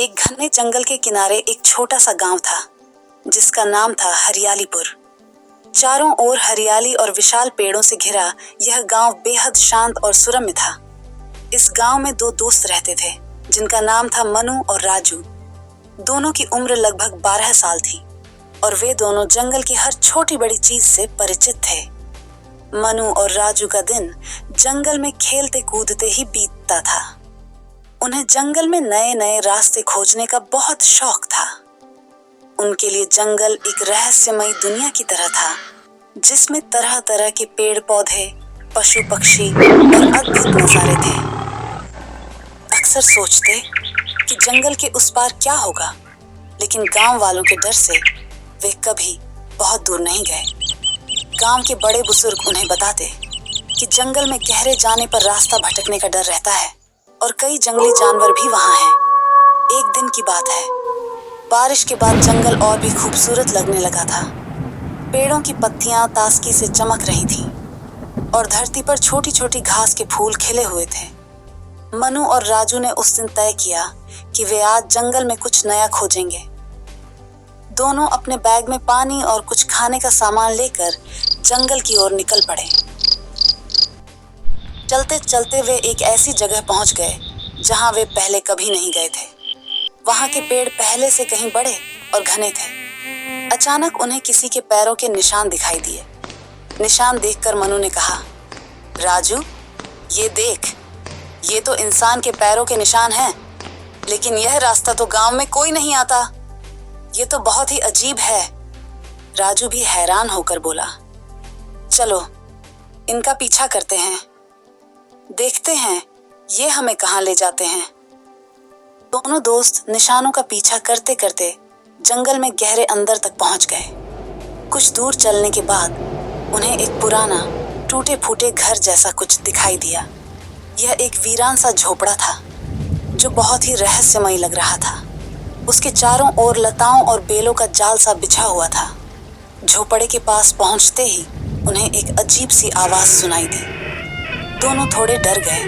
एक घने जंगल के किनारे एक छोटा सा गांव था जिसका नाम था हरियालीपुर। चारों ओर हरियाली और विशाल पेड़ों से घिरा यह गांव बेहद शांत और सुरम्य था। इस गांव में दो दोस्त रहते थे जिनका नाम था मनु और राजू। दोनों की उम्र लगभग 12 साल थी और वे दोनों जंगल की हर छोटी बड़ी चीज से परिचित थे। मनु और राजू का दिन जंगल में खेलते कूदते ही बीतता था। उन्हें जंगल में नए नए रास्ते खोजने का बहुत शौक था। उनके लिए जंगल एक रहस्यमयी दुनिया की तरह था जिसमें तरह तरह के पेड़ पौधे, पशु पक्षी और अद्भुत नजारे थे। अक्सर सोचते कि जंगल के उस पार क्या होगा, लेकिन गांव वालों के डर से वे कभी बहुत दूर नहीं गए। गांव के बड़े बुजुर्ग उन्हें बताते कि जंगल में गहरे जाने पर रास्ता भटकने का डर रहता है और कई जंगली जानवर भी वहां हैं। एक दिन की बात है, बारिश के बाद जंगल और भी खूबसूरत लगने लगा था। पेड़ों की पत्तियां ताजगी से चमक रही थीं और धरती पर छोटी छोटी घास के फूल खिले हुए थे। मनु और राजू ने उस दिन तय किया कि वे आज जंगल में कुछ नया खोजेंगे। दोनों अपने बैग में पानी और कुछ खाने का सामान लेकर जंगल की ओर निकल पड़े। चलते चलते वे एक ऐसी जगह पहुंच गए जहां वे पहले कभी नहीं गए थे। वहां के पेड़ पहले से कहीं बड़े और घने थे। अचानक उन्हें किसी के पैरों के निशान दिखाई दिए। निशान देखकर मनु ने कहा, राजू, ये देख, ये तो इंसान के पैरों के निशान हैं, लेकिन यह रास्ता तो गांव में कोई नहीं आता। ये तो बहुत ही अजीब है। राजू भी हैरान होकर बोला, चलो इनका पीछा करते हैं, देखते हैं ये हमें कहां ले जाते हैं। दोनों दोस्त निशानों का पीछा करते करते जंगल में गहरे अंदर तक पहुंच गए। कुछ दूर चलने के बाद उन्हें एक पुराना टूटे फूटे घर जैसा कुछ दिखाई दिया। यह एक वीरान सा झोपड़ा था जो बहुत ही रहस्यमयी लग रहा था। उसके चारों ओर लताओं और बेलों का जाल सा बिछा हुआ था। झोपड़े के पास पहुंचते ही उन्हें एक अजीब सी आवाज सुनाई दी। दोनों थोड़े डर गए,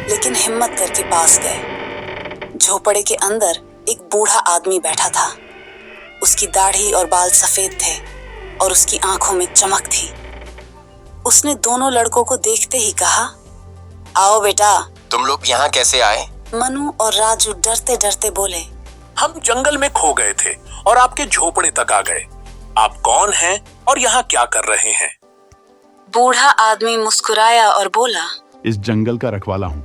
लेकिन हिम्मत करके पास गए। झोपड़े के अंदर एक बूढ़ा आदमी बैठा था। उसकी दाढ़ी और बाल सफेद थे और उसकी आंखों में चमक थी। उसने दोनों लड़कों को देखते ही कहा, आओ बेटा। तुम लोग यहाँ कैसे आए? मनु और राजू डरते डरते बोले, हम जंगल में खो गए थे और आपके झोपड़े तक आ गए। आप कौन हैं और यहाँ क्या कर रहे हैं? बूढ़ा आदमी मुस्कुराया और बोला, इस जंगल का रखवाला हूँ।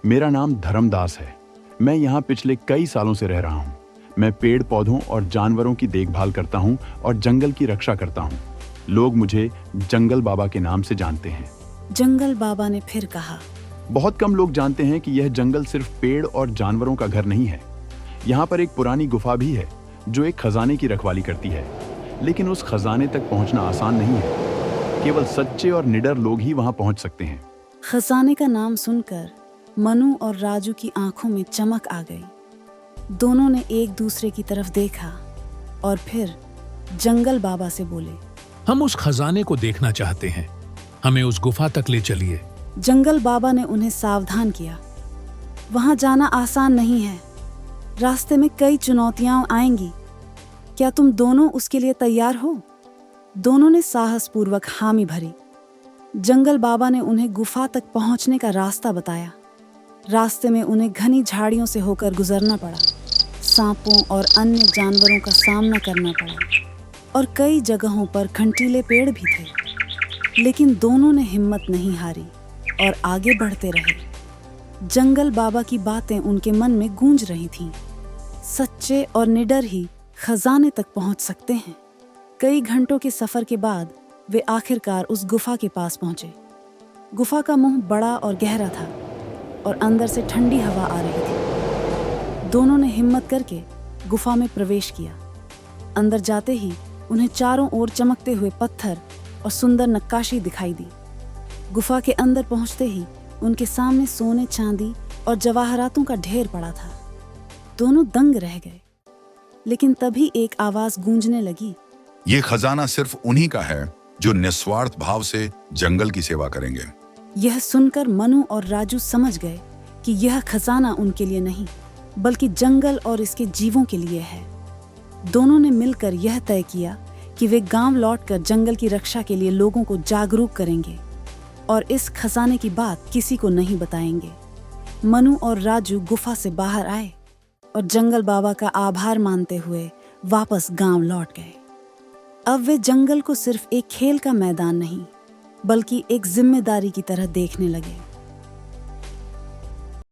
मेरा नाम धर्मदास है। मैं यहाँ पिछले कई सालों से रह रहा हूँ। मैं पेड़ पौधों और जानवरों की देखभाल करता हूँ और जंगल की रक्षा करता हूँ। लोग मुझे जंगल बाबा के नाम से जानते हैं। जंगल बाबा ने फिर कहा, बहुत कम लोग जानते हैं कि यह जंगल सिर्फ पेड़ और जानवरों का घर नहीं है। यहाँ पर एक पुरानी गुफा भी है जो एक खजाने की रखवाली करती है, लेकिन उस खजाने तक पहुँचना आसान नहीं है। केवल सच्चे और निडर लोग ही वहाँ पहुँच सकते हैं। खजाने का नाम सुनकर मनु और राजू की आंखों में चमक आ गई। दोनों ने एक दूसरे की तरफ देखा और फिर जंगल बाबा से बोले, हम उस खजाने को देखना चाहते हैं, हमें उस गुफा तक ले चलिए। जंगल बाबा ने उन्हें सावधान किया, वहां जाना आसान नहीं है। रास्ते में कई चुनौतियां आएंगी। क्या तुम दोनों उसके लिए तैयार हो? दोनों ने साहसपूर्वक हामी भरी। जंगल बाबा ने उन्हें गुफा तक पहुंचने का रास्ता बताया। रास्ते में उन्हें घनी झाड़ियों से होकर गुजरना पड़ा। सांपों और अन्य जानवरों का सामना करना पड़ा और कई जगहों पर कंटीले पेड़ भी थे, लेकिन दोनों ने हिम्मत नहीं हारी और आगे बढ़ते रहे। जंगल बाबा की बातें उनके मन में गूंज रही थीं। सच्चे और निडर ही खजाने तक पहुंच सकते हैं। कई घंटों के सफर के बाद वे आखिरकार उस गुफा के पास पहुंचे। गुफा का मुंह बड़ा और गहरा था और अंदर से ठंडी हवा आ रही थी। दोनों ने हिम्मत करके गुफा में प्रवेश किया। अंदर जाते ही उन्हें चारों ओर चमकते हुए पत्थर और सुंदर नक्काशी दिखाई दी। गुफा के अंदर पहुंचते ही उनके सामने सोने, चांदी और जवाहरातों का ढेर पड़ा था। दोनों दंग रह गए, लेकिन तभी एक आवाज गूंजने लगी, ये खजाना सिर्फ उन्हीं का है जो निस्वार्थ भाव से जंगल की सेवा करेंगे। यह सुनकर मनु और राजू समझ गए कि यह खजाना उनके लिए नहीं, बल्कि जंगल और इसके जीवों के लिए है। दोनों ने मिलकर यह तय किया कि वे गांव लौटकर जंगल की रक्षा के लिए लोगों को जागरूक करेंगे और इस खजाने की बात किसी को नहीं बताएंगे। मनु और राजू गुफा से बाहर आए और जंगल बाबा का आभार मानते हुए वापस गांव लौट गए। अब वे जंगल को सिर्फ एक खेल का मैदान नहीं, बल्कि एक जिम्मेदारी की तरह देखने लगे।